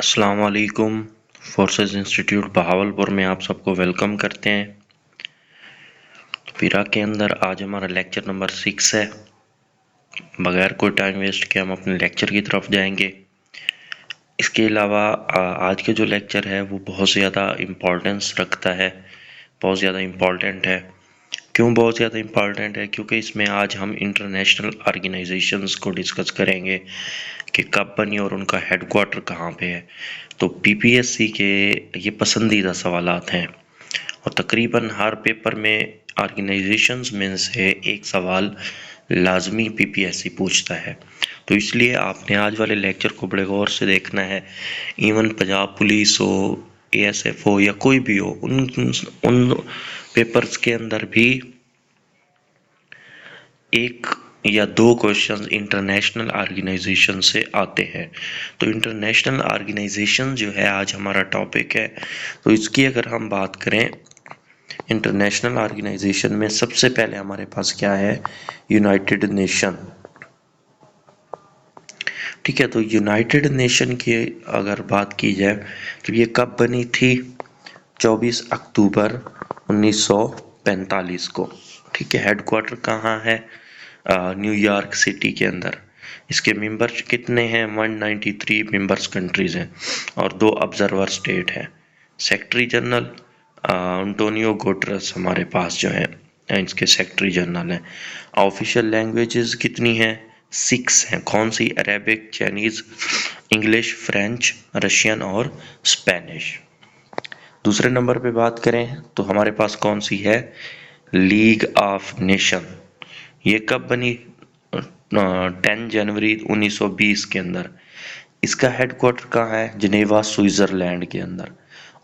अस्सलाम वालेकुम। Forces institute Bahawalpur में आप सबको वेलकम करते हैं। फिरा के अंदर आज हमारा लेक्चर नंबर 6 है। बगैर कोई टाइम वेस्ट के हम अपने लेक्चर की तरफ जाएंगे। इसके अलावा आज का जो लेक्चर है वो बहुत ज़्यादा इम्पोर्टेंस रखता है, बहुत ज़्यादा इम्पोर्टेंट है। क्यों बहुत ज़्यादा इम्पोर्टेंट है? क्योंकि इसमें आज हम इंटरनेशनल ऑर्गेनाइजेशंस को डिस्कस करेंगे कि कब बनी और उनका हेडक्वार्टर कहाँ पे है। तो पीपीएससी के ये पसंदीदा सवालात हैं और तकरीबन हर पेपर में ऑर्गेनाइजेशंस में से एक सवाल लाजमी पीपीएससी पूछता है। तो इसलिए आपने आज वाले लेक्चर को बड़े गौर से देखना है। इवन पंजाब पुलिस हो, एएसएफ हो या कोई भी हो, उन पेपर्स के अंदर भी एक या दो क्वेश्चन इंटरनेशनल ऑर्गेनाइजेशन से आते हैं। तो इंटरनेशनल ऑर्गेनाइजेशन जो है आज हमारा टॉपिक है। तो इसकी अगर हम बात करें, इंटरनेशनल ऑर्गेनाइजेशन में सबसे पहले हमारे पास क्या है? United nation. ठीक है, तो यूनाइटेड नेशन की अगर बात की जाए तो ये कब बनी थी? 24 अक्टूबर 1945 को। ठीक है, हेडक्वार्टर कहाँ है? न्यूयॉर्क सिटी के अंदर। इसके मेंबर्स कितने हैं? 193 मेंबर्स कंट्रीज हैं और 2 ऑब्जर्वर स्टेट हैं। सेक्रेटरी जनरल एंटोनियो गुटेरेस हमारे पास जो है इसके सेक्रेटरी जनरल हैं। ऑफिशियल लैंग्वेजेस कितनी हैं? 6 हैं। कौन सी? Arabic, Chinese, English, French, Russian और स्पेनिश। दूसरे नंबर पे बात करें तो हमारे पास कौन सी है? League of nation. ये कब बनी? 10 जनवरी 1920 के अंदर। इसका हेडक्वार्टर कहाँ है? जिनेवा, स्विट्जरलैंड के अंदर।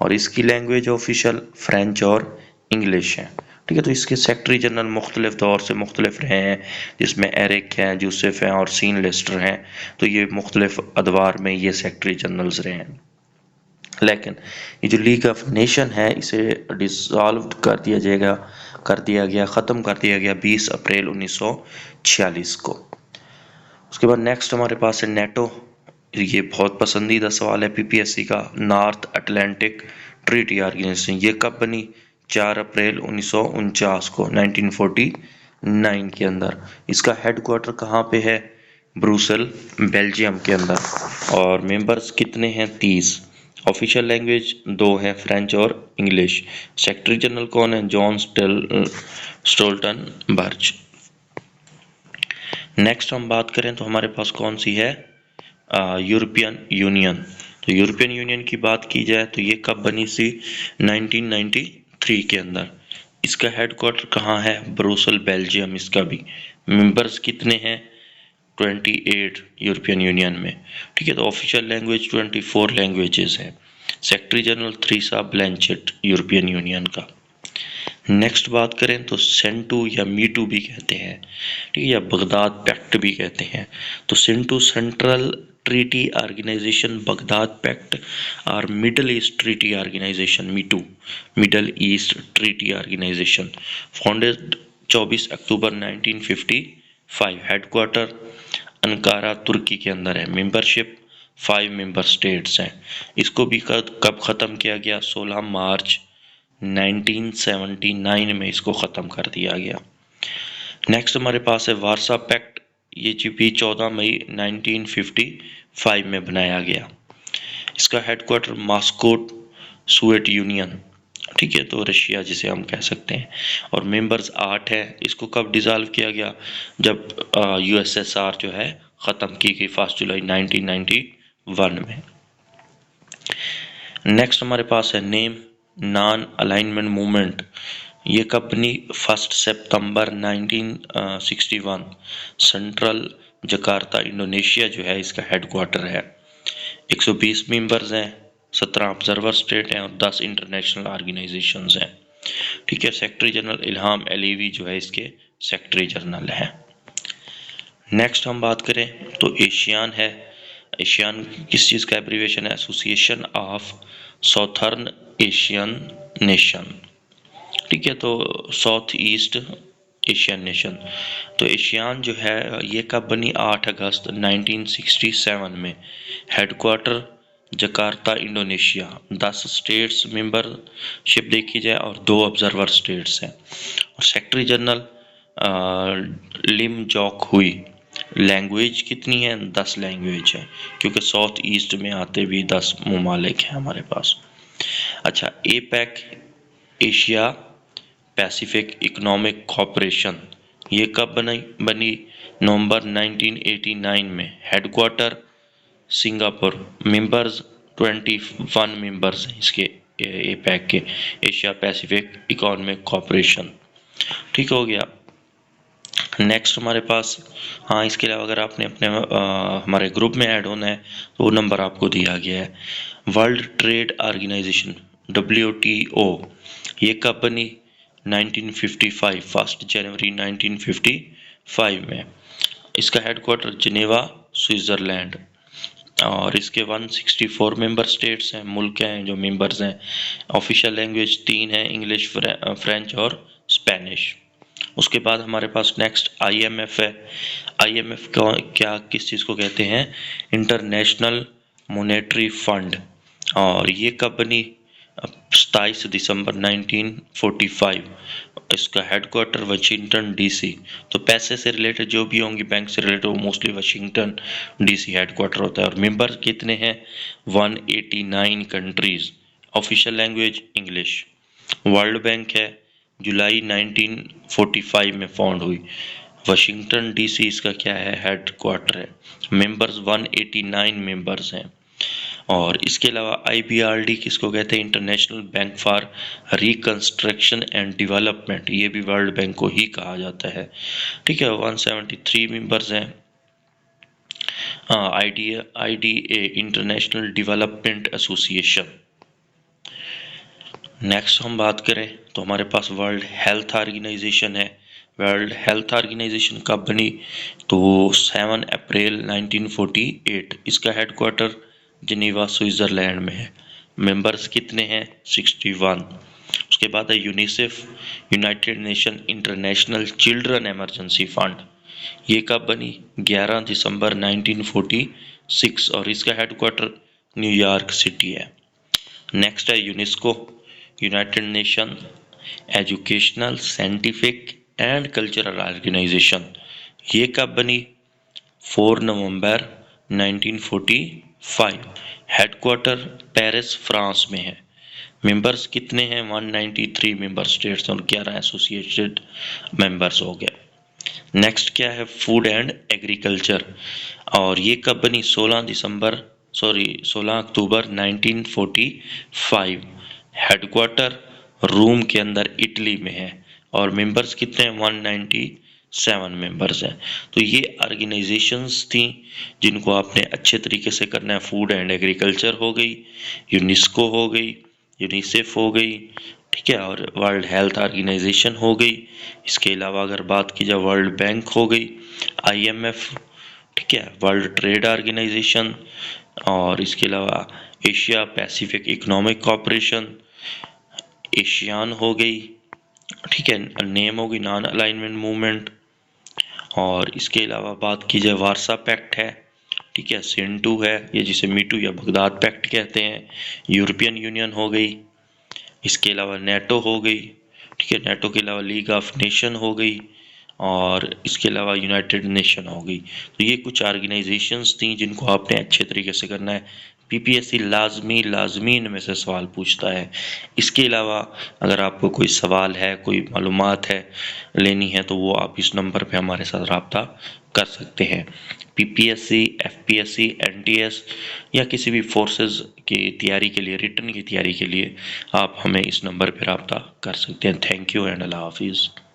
और इसकी लैंग्वेज ऑफिशियल फ्रेंच और इंग्लिश है। ठीक है, तो इसके सेक्रेटरी जनरल मुख्तलिफ दौर से मुख्तलिफ रहे हैं, जिसमें एरिक हैं, जूसेफ हैं और सीन लिस्टर हैं। तो ये मुख्तलिफ अदवार में ये सेक्रेटरी जनरल्स रहे हैं। लेकिन ये जो लीग ऑफ नेशन है इसे डिसॉल्व कर दिया गया, ख़त्म कर दिया गया 20 अप्रैल 1946 को। उसके बाद नेक्स्ट हमारे पास है नेटो। ये बहुत पसंदीदा सवाल है पीपीएससी का। नॉर्थ अटलांटिक ट्रीटी ऑर्गेनाइजेशन, ये कब बनी? 4 अप्रैल 1949 को, 1949 के अंदर। इसका हेडक्वार्टर कहाँ पे है? ब्रुसेल, बेल्जियम के अंदर। और मेंबर्स कितने हैं? 30। ऑफिशियल लैंग्वेज 2 है, फ्रेंच और इंग्लिश। सेक्रेटरी जनरल कौन है? John Stoltenberg. नेक्स्ट हम बात करें तो हमारे पास कौन सी है? European union. तो यूरोपियन यूनियन की बात की जाए तो ये कब बनी थी? 1993 के अंदर। इसका हेडक्वार्टर कहाँ है? Brussels, Belgium. इसका भी मेंबर्स कितने हैं? 28 यूरोपियन यूनियन में। ठीक है, तो ऑफिशियल लैंग्वेज 24 लैंग्वेजेस हैं। Secretary general Theresa Blanchet European Union का। नेक्स्ट बात करें तो सेंटू या मीटू भी कहते हैं, ठीक है, या बगदाद पैक्ट भी कहते हैं। तो CENTO central treaty organisation, Baghdad pact और middle east treaty organisation, METO middle east treaty organisation. Founded 24 October 1955। Headquarter Ankara, तुर्की के अंदर है। मेंबरशिप 5 मेंबर स्टेट्स हैं। इसको भी कब ख़त्म किया गया? 16 मार्च 1979 में इसको ख़त्म कर दिया गया। नेक्स्ट हमारे पास है वारसा पैक्ट। ये भी 14 मई 1955 में बनाया गया। इसका हेडक्वार्टर मॉस्को, सोवियत यूनियन। ठीक है, तो रशिया जिसे हम कह सकते हैं। और मेंबर्स 8 है। इसको कब डिज़ाल्व किया गया? जब यूएसएसआर जो है ख़त्म की गई 1 जुलाई 1991 में। नेक्स्ट हमारे पास है नेम नॉन अलाइनमेंट मूवमेंट। ये कब बनी? 1 सितंबर 1961। सेंट्रल जकार्ता, इंडोनेशिया जो है इसका हेडक्वार्टर है। 120 मेंबर्स हैं, 17 ऑब्जर्वर स्टेट हैं और 10 इंटरनेशनल ऑर्गेनाइजेशंस हैं। ठीक है, सेक्रेटरी जनरल इल्हाम अलीवी जो है इसके सेक्रेटरी जनरल हैं। नेक्स्ट हम बात करें तो एशियान है। एशियान किस चीज़ का एब्रीविएशन है? Association of southern Asian nation. ठीक है, तो साउथ ईस्ट एशियन नेशन। तो एशियान जो है ये कब बनी? 8 अगस्त 1967 में। Headquarter Jakarta Indonesia. 10 states membership देखी जाए और 2 ऑब्जर्वर स्टेट्स हैं। और सेक्रेटरी जनरल लिम जॉक हुई। लैंग्वेज कितनी है? 10 लैंग्वेज है, क्योंकि साउथ ईस्ट में आते भी 10 ममालिक हैं हमारे पास। अच्छा, APAC, Asia Pacific economic corporation, ये कब बनी? नवंबर 1989 में। Headquarter Singapore. मेंबर्स 21 मेंबर्स हैं इसके, एपैक के, एशिया पैसिफिक इकोनॉमिक कॉरपोरेशन। ठीक हो गया। नेक्स्ट हमारे पास, हाँ, इसके अलावा अगर आपने अपने हमारे ग्रुप में ऐड होना है तो वो नंबर आपको दिया गया है। वर्ल्ड ट्रेड ऑर्गेनाइजेशन WTO, ये कब बनी? 1955, 1 जनवरी 1955 में। इसका हेडक्वार्टर जिनेवा, स्विट्ज़रलैंड। और इसके 164 मेंबर स्टेट्स हैं, मुल्क हैं जो मेंबर्स हैं। ऑफिशियल लैंग्वेज 3 है, इंग्लिश, फ्रेंच और स्पेनिश। उसके बाद हमारे पास नेक्स्ट IMF है। IMF क्या किस चीज़ को कहते हैं? International monetary fund. और ये कब बनी? 27 दिसंबर 1945। इसका हेडक्वार्टर वाशिंगटन DC। तो पैसे से रिलेटेड जो भी होंगी, बैंक से रिलेटेड, वो मोस्टली वाशिंगटन DC हेडक्वार्टर होता है। और मेंबर कितने हैं? 189 countries. Official language English. World bank है, जुलाई 1945 में फाउंड हुई। वाशिंगटन DC इसका क्या है? हेडक्वार्टर है। मेंबर्स 189 मेंबर्स हैं। और इसके अलावा IBRD किसको कहते हैं? International bank for reconstruction and development, ये भी वर्ल्ड बैंक को ही कहा जाता है। ठीक है, 173 मेंबर्स हैं। IDA international development association. Next हम बात करें तो हमारे पास वर्ल्ड हेल्थ ऑर्गेनाइजेशन है। वर्ल्ड हेल्थ ऑर्गेनाइजेशन कब बनी? तो 7 अप्रैल 1948। इसका हेडक्वार्टर जिनेवा, स्विट्ज़रलैंड में है। मेंबर्स कितने हैं? 61। उसके बाद है UNICEF, united nation international children emergency fund. ये कब बनी? 11 दिसंबर 1946। और इसका हेडक्वार्टर न्यूयॉर्क सिटी है। नेक्स्ट है UNESCO, united nation educational, scientific and cultural organisation. ये कब बनी? 4 नवंबर 1945। हेडक्वार्टर पेरिस, फ्रांस में है। मेंबर्स कितने हैं? 193 मेंबर स्टेट्स और 11 एसोसिएटेड मेंबर्स हो गए। नेक्स्ट क्या है? Food and agriculture. और ये कब बनी? 16 अक्टूबर 1945। हेडक्वार्टर रोम के अंदर, इटली में है। और मेंबर्स कितने हैं? 197 मेंबर्स हैं। तो ये ऑर्गेनाइजेशंस थी जिनको आपने अच्छे तरीके से करना है। फूड एंड एग्रीकल्चर हो गई, यूनेस्को हो गई, यूनिसेफ हो गई, ठीक है, और वर्ल्ड हेल्थ ऑर्गेनाइजेशन हो गई। इसके अलावा अगर बात की जाए, वर्ल्ड बैंक हो गई, IMF, ठीक है, वर्ल्ड ट्रेड ऑर्गेनाइजेशन, और इसके अलावा Asia Pacific economic corporation, ASEAN हो गई, ठीक है, नेम हो गई नॉन अलाइनमेंट मूवमेंट। और इसके अलावा बात की जाए, वारसा पैक्ट है, ठीक है, सिंटू है, ये जिसे मीटू या बगदाद पैक्ट कहते हैं। यूरोपियन यूनियन हो गई। इसके अलावा नेटो हो गई, ठीक है, नेटो के अलावा लीग ऑफ नेशन हो गई। और इसके अलावा यूनाइटेड नेशन हो गई। तो ये कुछ ऑर्गेनाइजेशंस थी जिनको आपने अच्छे तरीके से करना है। PPSC लाजमी इनमें से सवाल पूछता है। इसके अलावा अगर आपको कोई सवाल है, कोई मालूमात है लेनी है, तो वो आप इस नंबर पे हमारे साथ रब्ता कर सकते हैं। PPSC, FPSC, NTS या किसी भी फोर्सेस की तैयारी के लिए, रिटर्न की तैयारी के लिए आप हमें इस नंबर पर रब्ता कर सकते हैं। थैंक यू एंड अल्लाह हाफिज़।